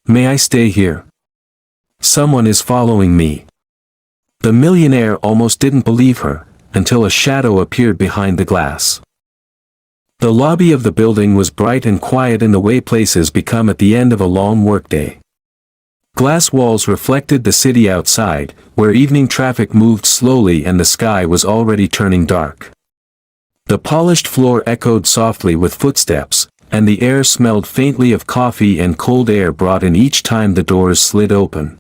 May I stay here? Someone is following me. The millionaire almost didn't believe her, until a shadow appeared behind the glass. The lobby of the building was bright and quiet in the way places become at the end of a long workday. Glass walls reflected the city outside, where evening traffic moved slowly and the sky was already turning dark. The polished floor echoed softly with footsteps, and the air smelled faintly of coffee and cold air brought in each time the doors slid open.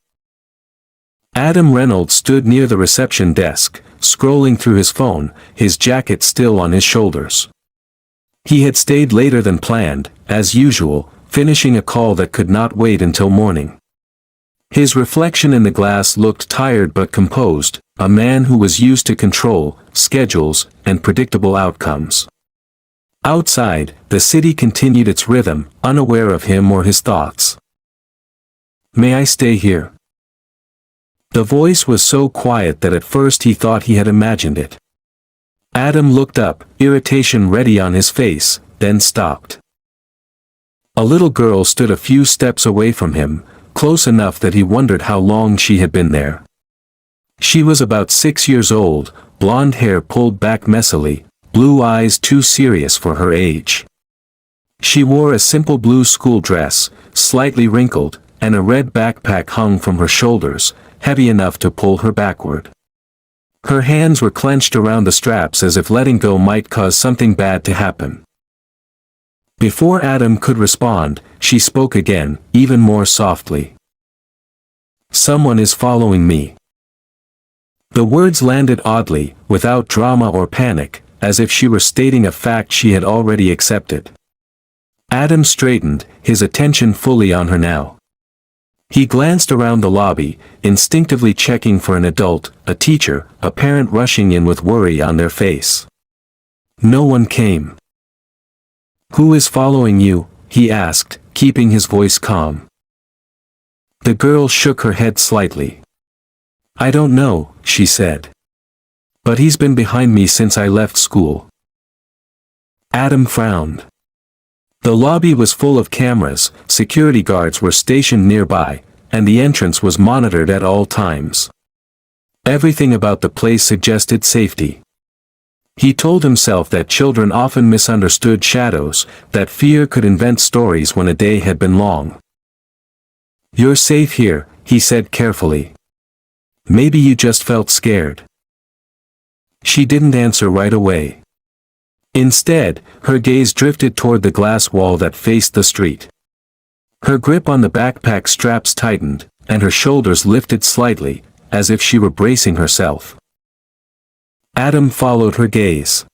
Adam Reynolds stood near the reception desk, scrolling through his phone, his jacket still on his shoulders. He had stayed later than planned, as usual, finishing a call that could not wait until morning. His reflection in the glass looked tired but composed, a man who was used to control, schedules, and predictable outcomes. Outside, the city continued its rhythm, unaware of him or his thoughts. May I stay here? The voice was so quiet that at first he thought he had imagined it. Adam looked up, irritation ready on his face, then stopped. A little girl stood a few steps away from him, close enough that he wondered how long she had been there. She was about 6 years old, blonde hair pulled back messily, blue eyes too serious for her age. She wore a simple blue school dress, slightly wrinkled, and a red backpack hung from her shoulders, heavy enough to pull her backward. Her hands were clenched around the straps as if letting go might cause something bad to happen. Before Adam could respond, she spoke again, even more softly. Someone is following me. The words landed oddly, without drama or panic, as if she were stating a fact she had already accepted. Adam straightened, his attention fully on her now. He glanced around the lobby, instinctively checking for an adult, a teacher, a parent rushing in with worry on their face. No one came. Who is following you? He asked, keeping his voice calm. The girl shook her head slightly. I don't know, she said. But he's been behind me since I left school. Adam frowned. The lobby was full of cameras, security guards were stationed nearby, and the entrance was monitored at all times. Everything about the place suggested safety. He told himself that children often misunderstood shadows, that fear could invent stories when a day had been long. You're safe here, he said carefully. Maybe you just felt scared. She didn't answer right away. Instead, her gaze drifted toward the glass wall that faced the street. Her grip on the backpack straps tightened, and her shoulders lifted slightly, as if she were bracing herself. Adam followed her gaze.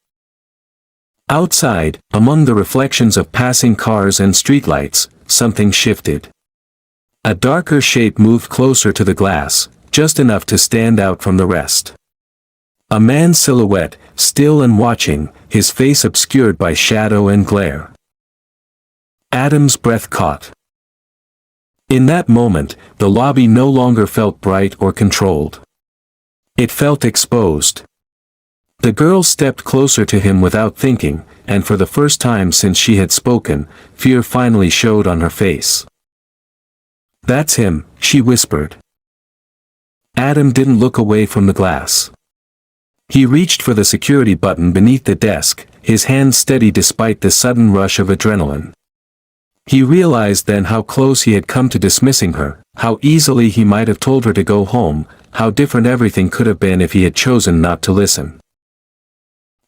Outside, among the reflections of passing cars and streetlights, something shifted. A darker shape moved closer to the glass, just enough to stand out from the rest. A man's silhouette, still and watching, his face obscured by shadow and glare. Adam's breath caught. In that moment, the lobby no longer felt bright or controlled. It felt exposed. The girl stepped closer to him without thinking, and for the first time since she had spoken, fear finally showed on her face. That's him, she whispered. Adam didn't look away from the glass. He reached for the security button beneath the desk, his hand steady despite the sudden rush of adrenaline. He realized then how close he had come to dismissing her, how easily he might have told her to go home, how different everything could have been if he had chosen not to listen.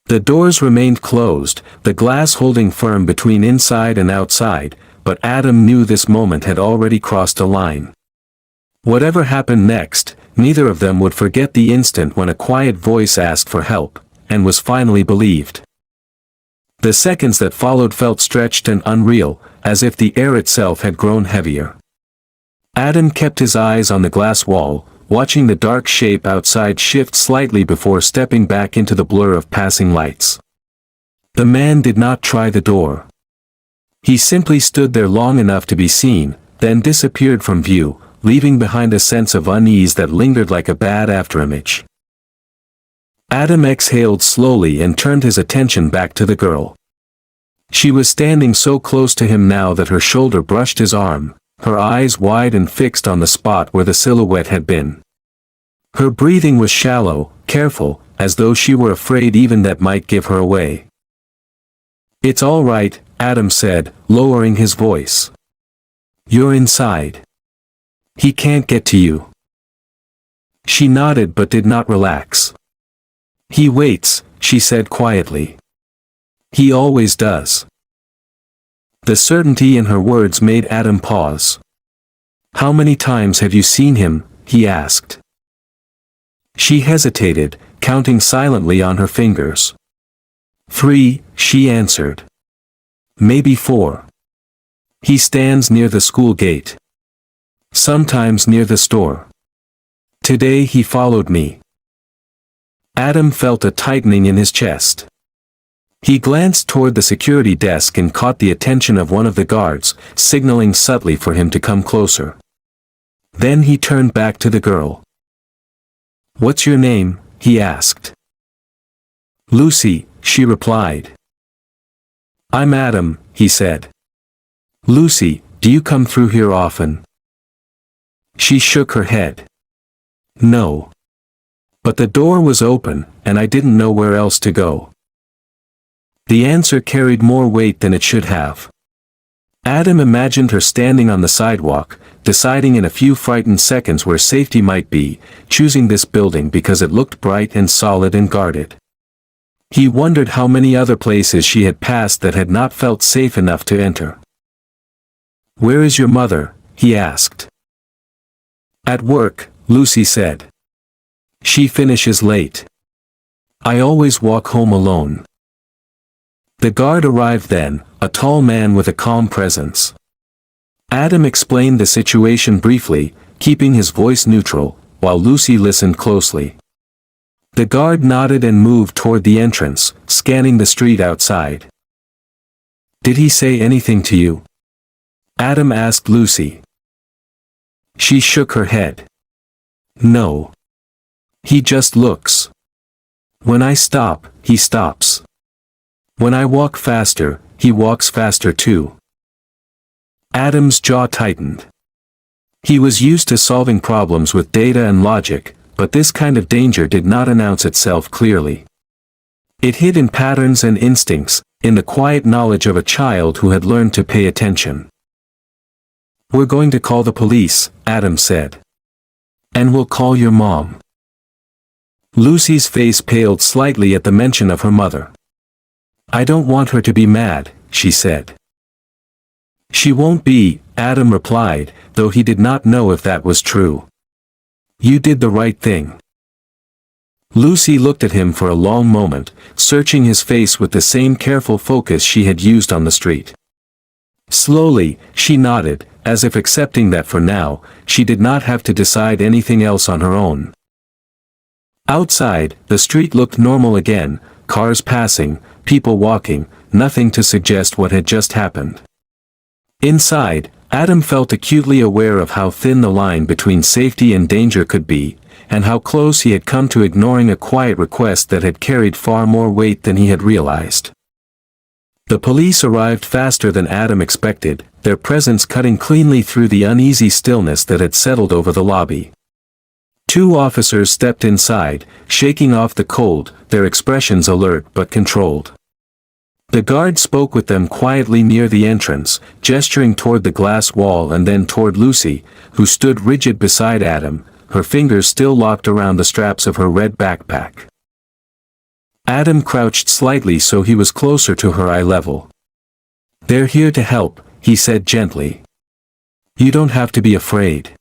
The doors remained closed, the glass holding firm between inside and outside, but Adam knew this moment had already crossed a line. Whatever happened next, neither of them would forget the instant when a quiet voice asked for help, and was finally believed. The seconds that followed felt stretched and unreal, as if the air itself had grown heavier. Adam kept his eyes on the glass wall, watching the dark shape outside shift slightly before stepping back into the blur of passing lights. The man did not try the door. He simply stood there long enough to be seen, then disappeared from view, leaving behind a sense of unease that lingered like a bad afterimage. Adam exhaled slowly and turned his attention back to the girl. She was standing so close to him now that her shoulder brushed his arm, her eyes wide and fixed on the spot where the silhouette had been. Her breathing was shallow, careful, as though she were afraid even that might give her away. "It's all right," Adam said, lowering his voice. "You're inside. He can't get to you." She nodded but did not relax. "He waits," she said quietly. "He always does." The certainty in her words made Adam pause. "How many times have you seen him?" he asked. She hesitated, counting silently on her fingers. "3, she answered. "Maybe 4. He stands near the school gate. Sometimes near the store. Today he followed me." Adam felt a tightening in his chest. He glanced toward the security desk and caught the attention of one of the guards, signaling subtly for him to come closer. Then he turned back to the girl. "What's your name?" he asked. "Lucy," she replied. "I'm Adam," he said. "Lucy, do you come through here often?" She shook her head. "No. But the door was open, and I didn't know where else to go." The answer carried more weight than it should have. Adam imagined her standing on the sidewalk, deciding in a few frightened seconds where safety might be, choosing this building because it looked bright and solid and guarded. He wondered how many other places she had passed that had not felt safe enough to enter. "Where is your mother?" he asked. "At work," Lucy said. "She finishes late. I always walk home alone." The guard arrived then, a tall man with a calm presence. Adam explained the situation briefly, keeping his voice neutral, while Lucy listened closely. The guard nodded and moved toward the entrance, scanning the street outside. "Did he say anything to you?" Adam asked Lucy. She shook her head. "No. He just looks. When I stop, he stops. When I walk faster, he walks faster too." Adam's jaw tightened. He was used to solving problems with data and logic, but this kind of danger did not announce itself clearly. It hid in patterns and instincts, in the quiet knowledge of a child who had learned to pay attention. "We're going to call the police," Adam said. "And we'll call your mom." Lucy's face paled slightly at the mention of her mother. "I don't want her to be mad," she said. "She won't be," Adam replied, though he did not know if that was true. "You did the right thing." Lucy looked at him for a long moment, searching his face with the same careful focus she had used on the street. Slowly, she nodded, as if accepting that for now, she did not have to decide anything else on her own. Outside, the street looked normal again, cars passing, people walking, nothing to suggest what had just happened. Inside, Adam felt acutely aware of how thin the line between safety and danger could be, and how close he had come to ignoring a quiet request that had carried far more weight than he had realized. The police arrived faster than Adam expected, their presence cutting cleanly through the uneasy stillness that had settled over the lobby. 2 officers stepped inside, shaking off the cold, their expressions alert but controlled. The guard spoke with them quietly near the entrance, gesturing toward the glass wall and then toward Lucy, who stood rigid beside Adam, her fingers still locked around the straps of her red backpack. Adam crouched slightly so he was closer to her eye level. "They're here to help," he said gently. "You don't have to be afraid."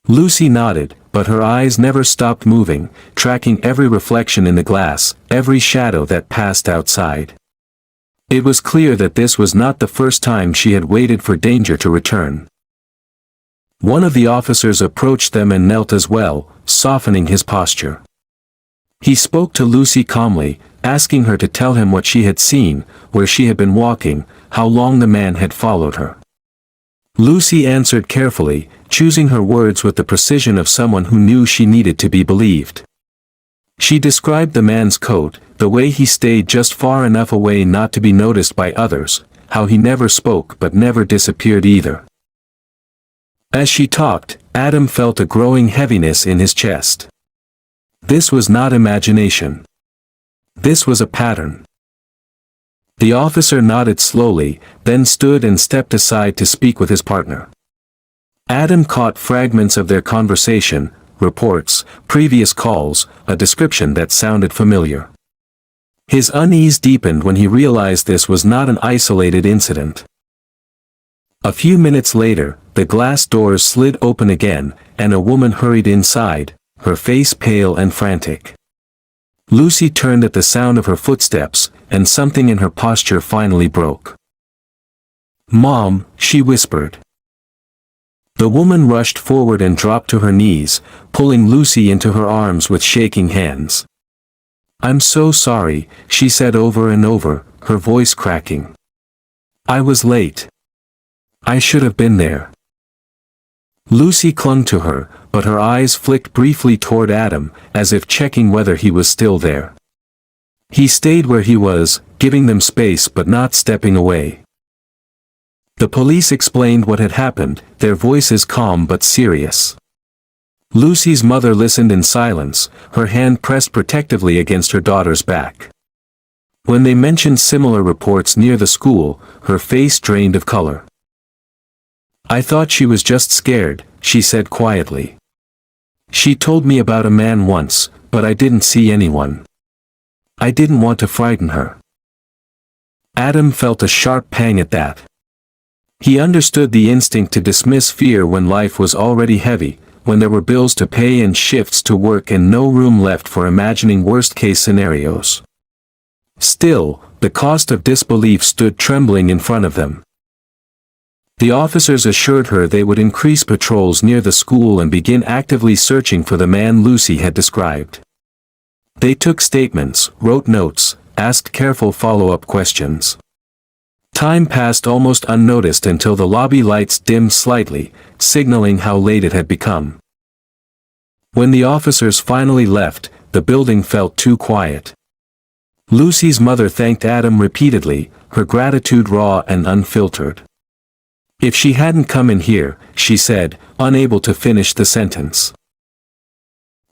Lucy nodded, but her eyes never stopped moving, tracking every reflection in the glass, every shadow that passed outside. It was clear that this was not the first time she had waited for danger to return. One of the officers approached them and knelt as well, softening his posture. He spoke to Lucy calmly, asking her to tell him what she had seen, where she had been walking, how long the man had followed her. Lucy answered carefully, choosing her words with the precision of someone who knew she needed to be believed. She described the man's coat, the way he stayed just far enough away not to be noticed by others, how he never spoke but never disappeared either. As she talked, Adam felt a growing heaviness in his chest. This was not imagination. This was a pattern. The officer nodded slowly, then stood and stepped aside to speak with his partner. Adam caught fragments of their conversation, reports, previous calls, a description that sounded familiar. His unease deepened when he realized this was not an isolated incident. A few minutes later, the glass doors slid open again, and a woman hurried inside, her face pale and frantic. Lucy turned at the sound of her footsteps, and something in her posture finally broke. "Mom," she whispered. The woman rushed forward and dropped to her knees, pulling Lucy into her arms with shaking hands. "I'm so sorry," she said over and over, her voice cracking. "I was late. I should have been there." Lucy clung to her, but her eyes flicked briefly toward Adam, as if checking whether he was still there. He stayed where he was, giving them space but not stepping away. The police explained what had happened, their voices calm but serious. Lucy's mother listened in silence, her hand pressed protectively against her daughter's back. When they mentioned similar reports near the school, her face drained of color. "I thought she was just scared," she said quietly. "She told me about a man once, but I didn't see anyone. I didn't want to frighten her." Adam felt a sharp pang at that. He understood the instinct to dismiss fear when life was already heavy, when there were bills to pay and shifts to work and no room left for imagining worst-case scenarios. Still, the cost of disbelief stood trembling in front of them. The officers assured her they would increase patrols near the school and begin actively searching for the man Lucy had described. They took statements, wrote notes, asked careful follow-up questions. Time passed almost unnoticed until the lobby lights dimmed slightly, signaling how late it had become. When the officers finally left, the building felt too quiet. Lucy's mother thanked Adam repeatedly, her gratitude raw and unfiltered. "If she hadn't come in here," she said, unable to finish the sentence.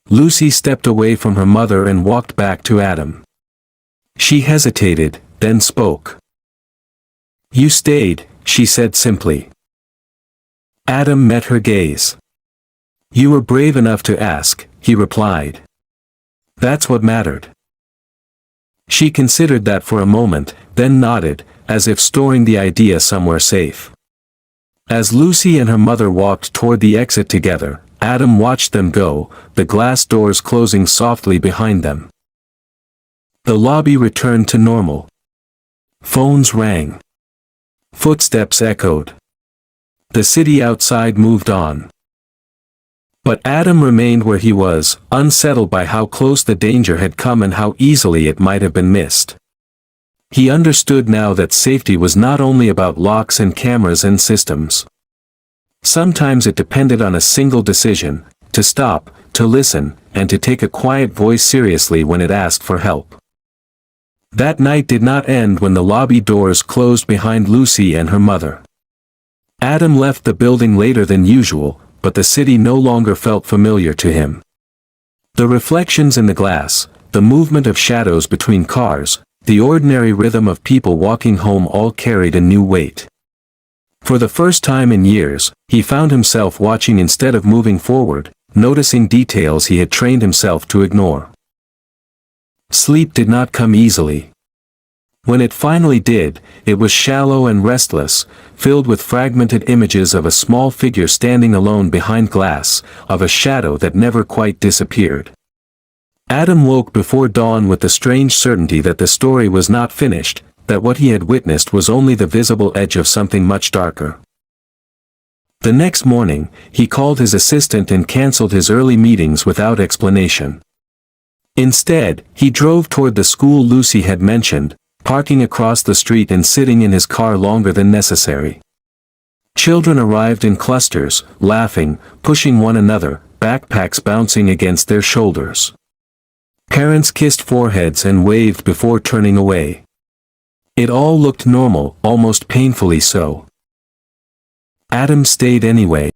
Lucy stepped away from her mother and walked back to Adam. She hesitated, then spoke. "You stayed," she said simply. Adam met her gaze. "You were brave enough to ask," he replied. "That's what mattered." She considered that for a moment, then nodded, as if storing the idea somewhere safe. As Lucy and her mother walked toward the exit together, Adam watched them go, the glass doors closing softly behind them. The lobby returned to normal. Phones rang. Footsteps echoed. The city outside moved on. But Adam remained where he was, unsettled by how close the danger had come and how easily it might have been missed. He understood now that safety was not only about locks and cameras and systems. Sometimes it depended on a single decision, to stop, to listen, and to take a quiet voice seriously when it asked for help. That night did not end when the lobby doors closed behind Lucy and her mother. Adam left the building later than usual, but the city no longer felt familiar to him. The reflections in the glass, the movement of shadows between cars, the ordinary rhythm of people walking home all carried a new weight. For the first time in years, he found himself watching instead of moving forward, noticing details he had trained himself to ignore. Sleep did not come easily. When it finally did, it was shallow and restless, filled with fragmented images of a small figure standing alone behind glass, of a shadow that never quite disappeared. Adam woke before dawn with the strange certainty that the story was not finished, that what he had witnessed was only the visible edge of something much darker. The next morning, he called his assistant and canceled his early meetings without explanation. Instead, he drove toward the school Lucy had mentioned, parking across the street and sitting in his car longer than necessary. Children arrived in clusters, laughing, pushing one another, backpacks bouncing against their shoulders. Parents kissed foreheads and waved before turning away. It all looked normal, almost painfully so. Adam stayed anyway.